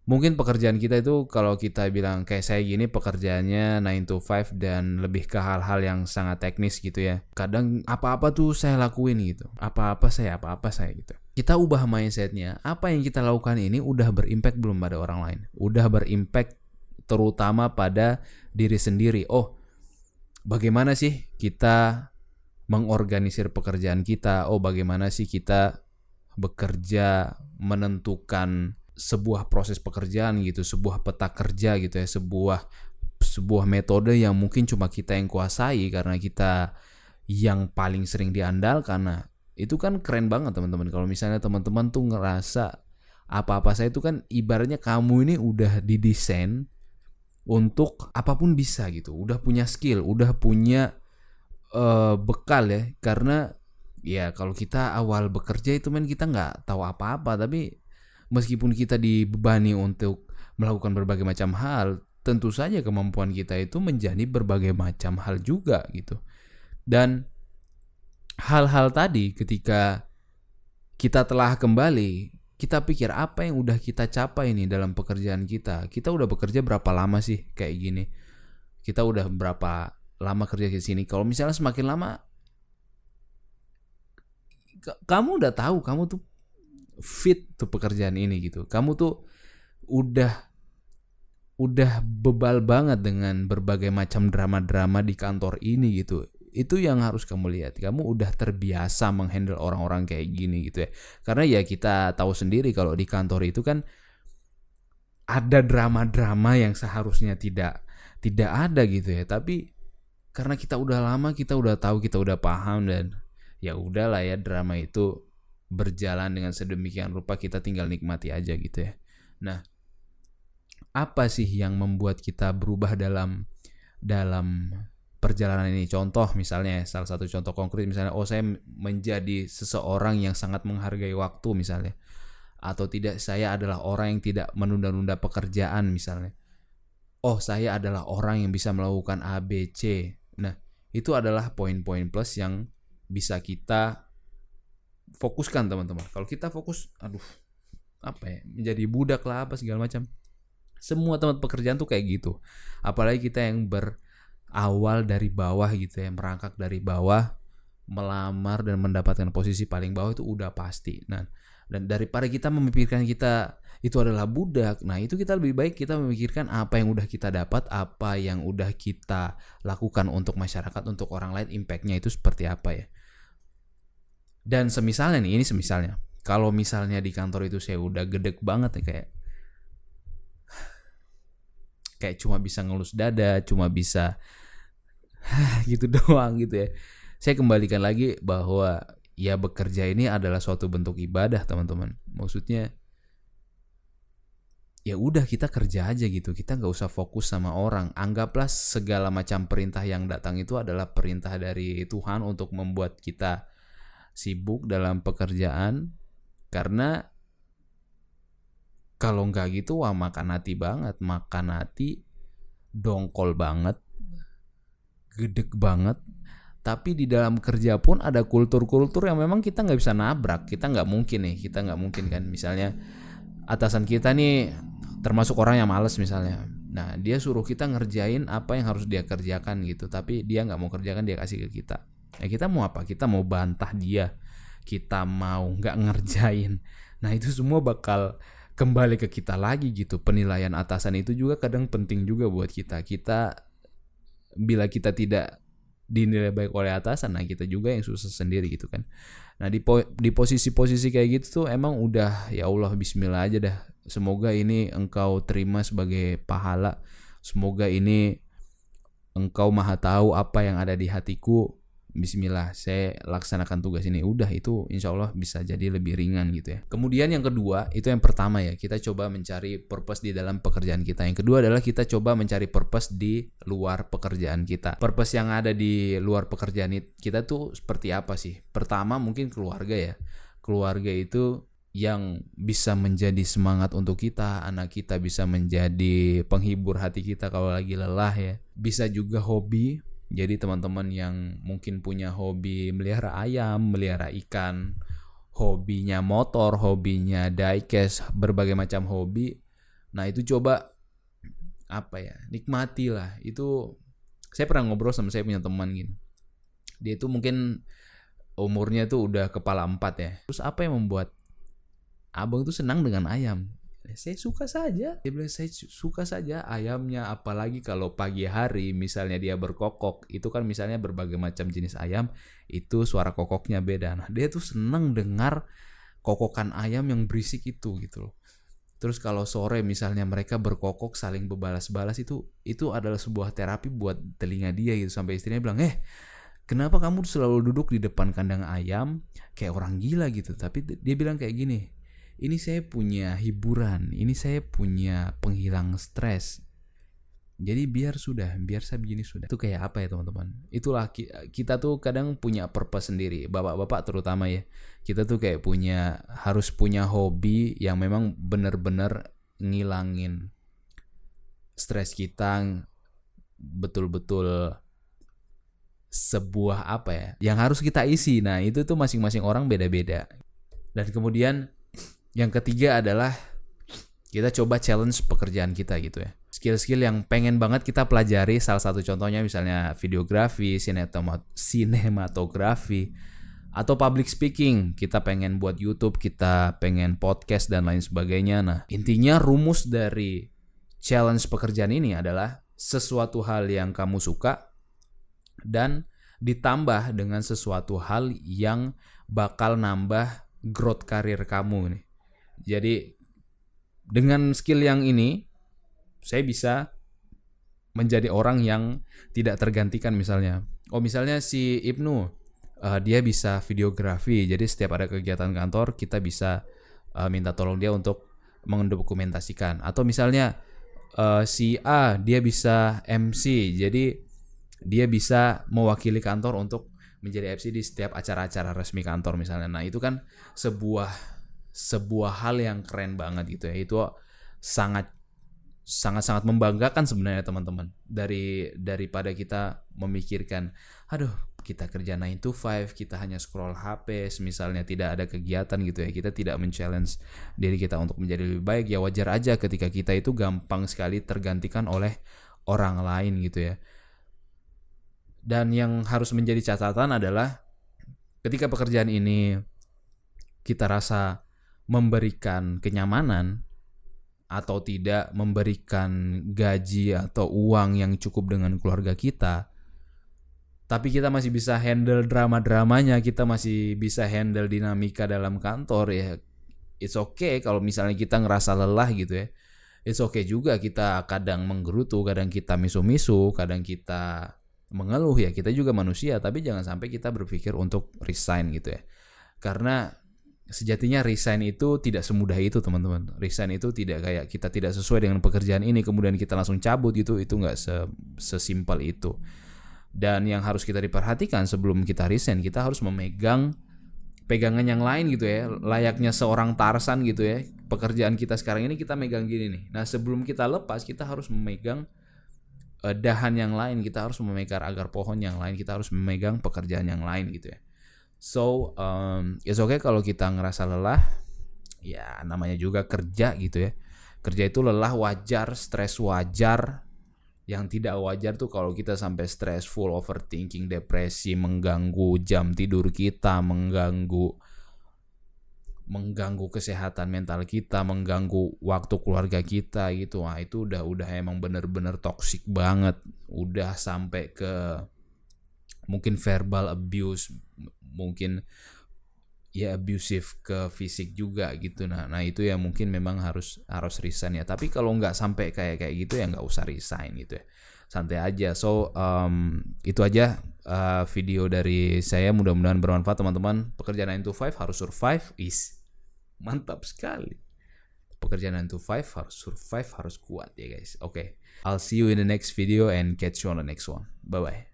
Mungkin pekerjaan kita itu kalau kita bilang kayak saya gini pekerjaannya 9 to 5 dan lebih ke hal-hal yang sangat teknis gitu ya. Kadang apa-apa tuh saya lakuin gitu. Apa-apa saya gitu. Kita ubah mindsetnya. Apa yang kita lakukan ini udah berimpact belum pada orang lain? Udah berimpact terutama pada diri sendiri. Oh, bagaimana sih kita mengorganisir pekerjaan kita? Oh, bagaimana sih kita bekerja menentukan sebuah proses pekerjaan gitu, sebuah peta kerja gitu ya, sebuah metode yang mungkin cuma kita yang kuasai karena kita yang paling sering diandalkan. Nah, itu kan keren banget teman-teman. Kalau misalnya teman-teman tuh ngerasa apa-apa saya itu kan ibaratnya kamu ini udah didesain untuk apapun bisa gitu, udah punya skill, udah punya bekal ya, karena ya kalau kita awal bekerja itu kita nggak tahu apa-apa, tapi meskipun kita dibebani untuk melakukan berbagai macam hal, tentu saja kemampuan kita itu menjadi berbagai macam hal juga gitu. Dan hal-hal tadi ketika kita telah kembali, kita pikir apa yang udah kita capai nih dalam pekerjaan kita. Kita udah bekerja berapa lama sih kayak gini? Kita udah berapa lama kerja di sini? Kalau misalnya semakin lama, kamu udah tahu kamu tuh fit tuh pekerjaan ini gitu. Kamu tuh udah bebal banget dengan berbagai macam drama-drama di kantor ini gitu. Itu yang harus kamu lihat. Kamu udah terbiasa menghandle orang-orang kayak gini gitu ya. Karena ya kita tahu sendiri kalau di kantor itu kan ada drama-drama yang seharusnya tidak ada gitu ya. Tapi karena kita udah lama, kita udah tahu, kita udah paham, dan ya udahlah ya, drama itu berjalan dengan sedemikian rupa, kita tinggal nikmati aja gitu ya. Nah, apa sih yang membuat kita berubah dalam perjalanan ini? Contoh misalnya, salah satu contoh konkret misalnya, saya menjadi seseorang yang sangat menghargai waktu misalnya, atau tidak, saya adalah orang yang tidak menunda-nunda pekerjaan misalnya. Saya adalah orang yang bisa melakukan A, B, C. Nah, itu adalah poin-poin plus yang bisa kita fokuskan teman-teman. Kalau kita fokus, menjadi budak lah apa segala macam. Semua tempat pekerjaan tuh kayak gitu. Apalagi kita yang berawal dari bawah gitu ya, merangkak dari bawah, melamar dan mendapatkan posisi paling bawah itu udah pasti. Nah, dan daripada kita memikirkan kita itu adalah budak, nah itu kita lebih baik kita memikirkan apa yang udah kita dapat, apa yang udah kita lakukan untuk masyarakat, untuk orang lain, impactnya itu seperti apa ya. Dan semisalnya nih, ini semisalnya, kalau misalnya di kantor itu saya udah gedek banget ya, kayak cuma bisa ngelus dada, cuma bisa gitu doang gitu ya. Saya kembalikan lagi bahwa ya bekerja ini adalah suatu bentuk ibadah teman-teman. Maksudnya ya udah kita kerja aja gitu, kita nggak usah fokus sama orang. Anggaplah segala macam perintah yang datang itu adalah perintah dari Tuhan untuk membuat kita sibuk dalam pekerjaan, karena kalau nggak gitu makan hati banget, makan hati, dongkol banget, gedek banget. Tapi di dalam kerja pun ada kultur-kultur yang memang kita nggak bisa nabrak. Kita nggak mungkin kan, misalnya atasan kita nih termasuk orang yang malas misalnya. Nah, dia suruh kita ngerjain apa yang harus dia kerjakan gitu, tapi dia nggak mau kerjakan, dia kasih ke kita. Kita mau apa? Kita mau bantah dia, kita mau nggak ngerjain. Nah, itu semua bakal kembali ke kita lagi gitu. Penilaian atasan itu juga kadang penting juga buat kita. Bila kita tidak dinilai baik oleh atasan, nah kita juga yang susah sendiri gitu kan. Nah, di posisi-posisi kayak gitu tuh emang udah ya Allah, bismillah aja dah. Semoga ini engkau terima sebagai pahala. Semoga ini engkau maha tahu apa yang ada di hatiku. Bismillah, saya laksanakan tugas ini. Udah, itu insya Allah bisa jadi lebih ringan gitu ya. Kemudian yang kedua, itu yang pertama ya, kita coba mencari purpose di dalam pekerjaan kita. Yang kedua adalah kita coba mencari purpose di luar pekerjaan kita. Purpose yang ada di luar pekerjaan kita tuh seperti apa sih? Pertama mungkin keluarga ya. Keluarga itu yang bisa menjadi semangat untuk kita. Anak kita bisa menjadi penghibur hati kita kalau lagi lelah ya. Bisa juga hobi. Jadi teman-teman yang mungkin punya hobi melihara ayam, melihara ikan, hobinya motor, hobinya diecast, berbagai macam hobi, Nah itu coba nikmati lah. Itu saya pernah ngobrol sama saya punya teman gini. Dia itu mungkin umurnya tuh udah kepala 4 ya. Terus apa yang membuat abang tuh senang dengan ayam? Saya suka saja. Dia bilang saya suka saja ayamnya, apalagi kalau pagi hari misalnya dia berkokok, itu kan misalnya berbagai macam jenis ayam, itu suara kokoknya beda. Nah, dia tuh senang dengar kokokan ayam yang berisik itu gitu loh. Terus kalau sore misalnya mereka berkokok saling berbalas-balas, itu adalah sebuah terapi buat telinga dia gitu. Sampai istrinya bilang, kenapa kamu selalu duduk di depan kandang ayam kayak orang gila gitu? Tapi dia bilang kayak gini, ini saya punya hiburan, ini saya punya penghilang stres. Jadi biar saya begini sudah. Itu kayak apa ya teman-teman? Itulah kita tuh kadang punya purpose sendiri, bapak-bapak terutama ya. Kita tuh kayak harus punya hobi yang memang benar-benar ngilangin stres kita, betul-betul sebuah yang harus kita isi. Nah itu tuh masing-masing orang beda-beda. Dan kemudian yang ketiga adalah kita coba challenge pekerjaan kita gitu ya. Skill-skill yang pengen banget kita pelajari, salah satu contohnya misalnya videografi, sinematografi, atau public speaking. Kita pengen buat YouTube, kita pengen podcast dan lain sebagainya. Nah, intinya rumus dari challenge pekerjaan ini adalah sesuatu hal yang kamu suka dan ditambah dengan sesuatu hal yang bakal nambah growth karir kamu nih. Jadi dengan skill yang ini saya bisa menjadi orang yang tidak tergantikan misalnya. Misalnya si Ibnu dia bisa videografi. Jadi setiap ada kegiatan kantor kita bisa minta tolong dia untuk mendokumentasikan. Atau misalnya si A dia bisa MC. Jadi dia bisa mewakili kantor untuk menjadi MC di setiap acara-acara resmi kantor misalnya. Nah, itu kan sebuah hal yang keren banget gitu ya. Itu sangat membanggakan sebenarnya teman-teman. Daripada kita memikirkan, kita kerja 9 to 5, kita hanya scroll HP, misalnya tidak ada kegiatan gitu ya. Kita tidak men-challenge diri kita untuk menjadi lebih baik. Ya wajar aja ketika kita itu gampang sekali tergantikan oleh orang lain gitu ya. Dan yang harus menjadi catatan adalah ketika pekerjaan ini kita rasa memberikan kenyamanan atau tidak memberikan gaji atau uang yang cukup dengan keluarga kita, tapi kita masih bisa handle drama-dramanya, kita masih bisa handle dinamika dalam kantor ya, it's okay kalau misalnya kita ngerasa lelah gitu ya. It's okay juga kita kadang menggerutu, kadang kita misu-misu, kadang kita mengeluh ya, kita juga manusia, tapi jangan sampai kita berpikir untuk resign gitu ya. Karena sejatinya resign itu tidak semudah itu teman-teman. Resign itu tidak kayak kita tidak sesuai dengan pekerjaan ini kemudian kita langsung cabut gitu, itu nggak sesimpel itu. Dan yang harus kita diperhatikan sebelum kita resign, kita harus memegang pegangan yang lain gitu ya, layaknya seorang Tarsan gitu ya. Pekerjaan kita sekarang ini kita megang gini nih. Nah sebelum kita lepas kita harus memegang dahan yang lain, kita harus memegang agar pohon yang lain, kita harus memegang pekerjaan yang lain gitu ya. So, it's okay kalau kita ngerasa lelah, ya namanya juga kerja gitu ya. Kerja itu lelah wajar, stres wajar. Yang tidak wajar tuh kalau kita sampai stressful, overthinking, depresi, mengganggu jam tidur kita, mengganggu kesehatan mental kita, mengganggu waktu keluarga kita gitu. Wah, itu udah emang bener-bener toxic banget. Udah sampai ke mungkin verbal abuse, mungkin ya abusive ke fisik juga gitu. Nah itu ya mungkin memang harus resign ya. Tapi kalau nggak sampai kayak gitu ya nggak usah resign gitu ya. Santai aja. So itu aja video dari saya. Mudah-mudahan bermanfaat teman-teman. Pekerjaan 9 to 5 harus survive mantap sekali. Pekerjaan 9 to 5 harus survive, harus kuat ya guys. Okay. I'll see you in the next video and catch you on the next one. Bye bye.